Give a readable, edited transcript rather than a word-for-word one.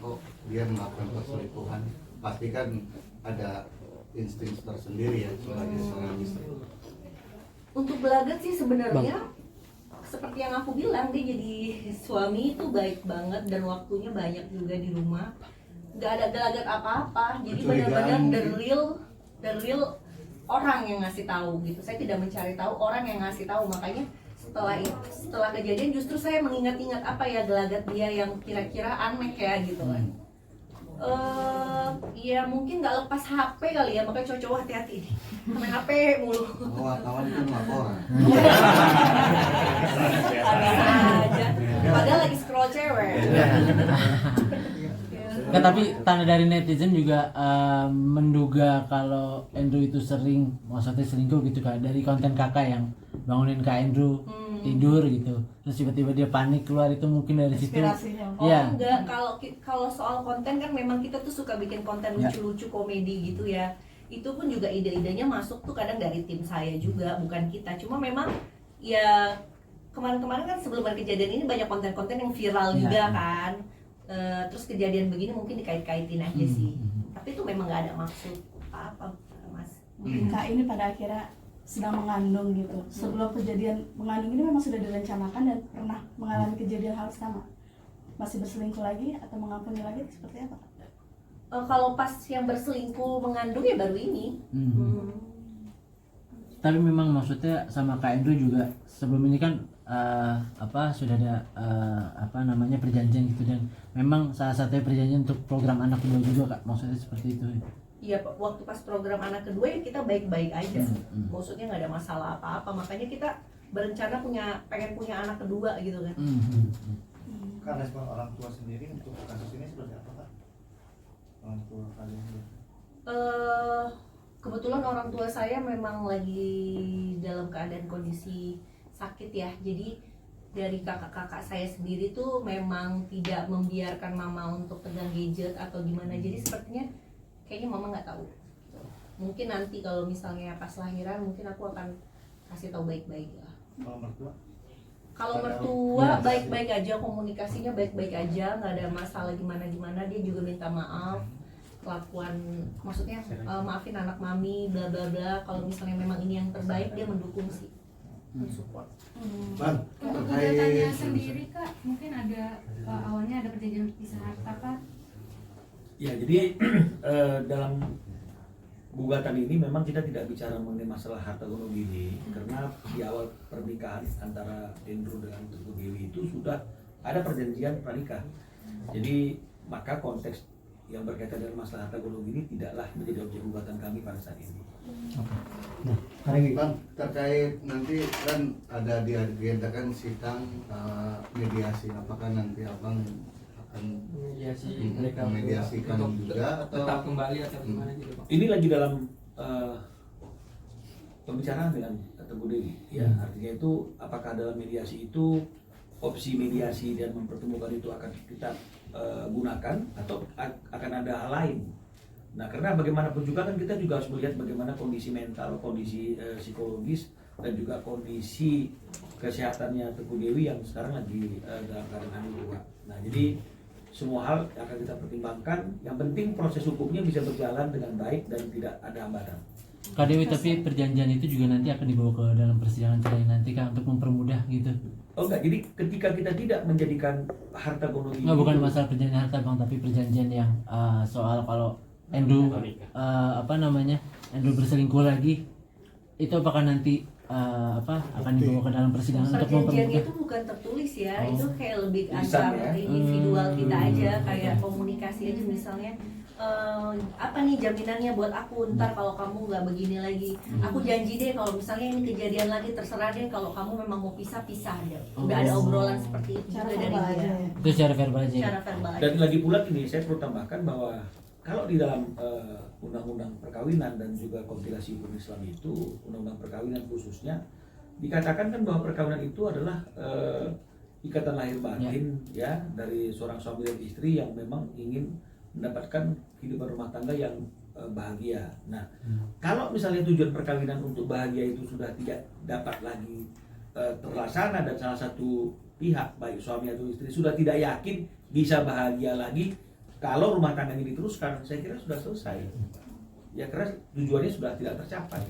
kok dia melakukan perselingkuhan, pasti kan ada insting tersendiri ya sebagai seorang istri. Untuk Belagat sih sebenarnya seperti yang aku bilang, dia jadi suami itu baik banget dan waktunya banyak juga di rumah, nggak ada gelagat apa-apa. Jadi benar-benar the real orang yang ngasih tahu gitu. Saya tidak mencari tahu, orang yang ngasih tahu. Makanya setelah kejadian justru saya mengingat-ingat apa ya gelagat dia yang kira-kira aneh ya gitu kan. Ya mungkin nggak lepas HP kali ya, makanya cowok-cowok hati-hati main HP mulu. Wartawan kan laporan. Bisa aja. Padahal lagi scroll cewek. Nah, tapi tanda dari netizen juga menduga kalau Andrew itu maksudnya selingkuh gitu kan, dari konten kakak yang bangunin Kak Andrew tidur gitu, terus tiba-tiba dia panik keluar, itu mungkin dari situ. Oh ya. Enggak, kalau soal konten kan memang kita tuh suka bikin konten lucu-lucu komedi gitu ya. Itu pun juga ide-idenya masuk tuh kadang dari tim saya juga, bukan kita. Cuma memang ya kemarin-kemarin kan sebelum ada kejadian ini banyak konten-konten yang viral juga kan. Terus kejadian begini mungkin dikait-kaitin aja sih. Tapi itu memang nggak ada maksud apa-apa, Mas. Mungkin Kak ini pada akhirnya sedang mengandung gitu. Sebelum kejadian mengandung ini memang sudah direncanakan dan pernah mengalami kejadian hal sama. Masih berselingkuh lagi atau mengampuni lagi seperti apa? Kalau pas yang berselingkuh mengandung ya baru ini. Tapi memang maksudnya sama Kak Andrew juga sebelum ini kan sudah ada perjanjian gitu, dan memang salah satunya perjanjian untuk program anak kedua juga Kak, maksudnya seperti itu. Iya, waktu pas program anak kedua ya kita baik-baik aja. Maksudnya nggak ada masalah apa-apa, makanya kita berencana pengen punya anak kedua gitu kan. Kan respon orang tua sendiri untuk kasus ini seperti apa Kak? Orang tua kalian? Kebetulan orang tua saya memang lagi dalam keadaan kondisi sakit ya. Jadi dari kakak-kakak saya sendiri tuh memang tidak membiarkan mama untuk pegang gadget atau gimana. Jadi sepertinya kayaknya mama nggak tahu. Mungkin nanti kalau misalnya pas lahiran mungkin aku akan kasih tahu baik-baik lah. Kalau mertua? Kalau mertua baik-baik aja, komunikasinya baik-baik aja, nggak ada masalah gimana-gimana. Dia juga minta maaf kelakuan, maksudnya maafin anak mami bla bla bla. Kalau misalnya memang ini yang terbaik, dia mendukung sih, mensupport. Bang, untuk gugatannya sendiri Kak, mungkin ada awalnya ada perjanjian pisah harta Kak? Ya, jadi dalam gugatan ini memang kita tidak bicara mengenai masalah harta gono gini, karena di awal pernikahan antara Andrew dengan Teguh Dewi itu sudah ada perjanjian pranikah. Jadi maka konteks yang berkaitan dengan masalah harta gono gini tidaklah menjadi objek gugatan kami pada saat ini. Bang, terkait nanti kan ada diagendakan sidang mediasi, apakah nanti abang akan memediasikan juga atau tetap kembali atau gimana gitu Pak? Ini lagi dalam pembicaraan dengan Teguh Dewi, ya artinya itu apakah dalam mediasi itu opsi mediasi dan mempertemukan itu akan kita gunakan atau akan ada hal lain. Nah, karena bagaimanapun juga kan kita juga harus melihat bagaimana kondisi mental, kondisi psikologis dan juga kondisi kesehatannya Teguh Dewi yang sekarang lagi dalam keadaan luka. Nah, jadi semua hal akan kita pertimbangkan. Yang penting proses hukumnya bisa berjalan dengan baik dan tidak ada hambatan. Kak Dewi, tapi perjanjian itu juga nanti akan dibawa ke dalam persidangan cerai nanti Kak, untuk mempermudah gitu. Oh enggak, jadi ketika kita tidak menjadikan harta gono ini, bukan masalah perjanjian harta Bang, tapi perjanjian yang soal kalau Andrew Andrew berselingkuh lagi, itu apakah nanti akan dibawa ke dalam persidangan untuk Perjanjiannya mempermudah? itu bukan tertulis ya, itu kayak lebih Lisan, antar ya? individual kita aja, kayak komunikasi aja misalnya. Apa nih jaminannya buat aku ntar kalau kamu nggak begini lagi, aku janji deh kalau misalnya ini kejadian lagi, terserah deh kalau kamu memang mau pisah deh. Udah ada obrolan seperti itu juga dari dia. Itu secara verbal aja. Secara verbal aja. dan lagi pula ini saya perlu tambahkan bahwa kalau di dalam undang-undang perkawinan dan juga kompilasi hukum Islam itu, undang-undang perkawinan khususnya dikatakan kan bahwa perkawinan itu adalah ikatan lahir batin ya dari seorang suami dan istri yang memang ingin mendapatkan kehidupan rumah tangga yang bahagia. Nah, kalau misalnya tujuan perkawinan untuk bahagia itu sudah tidak dapat lagi terlaksana dan salah satu pihak baik suami atau istri sudah tidak yakin bisa bahagia lagi kalau rumah tangganya diteruskan. Saya kira sudah selesai. Ya karena tujuannya sudah tidak tercapai.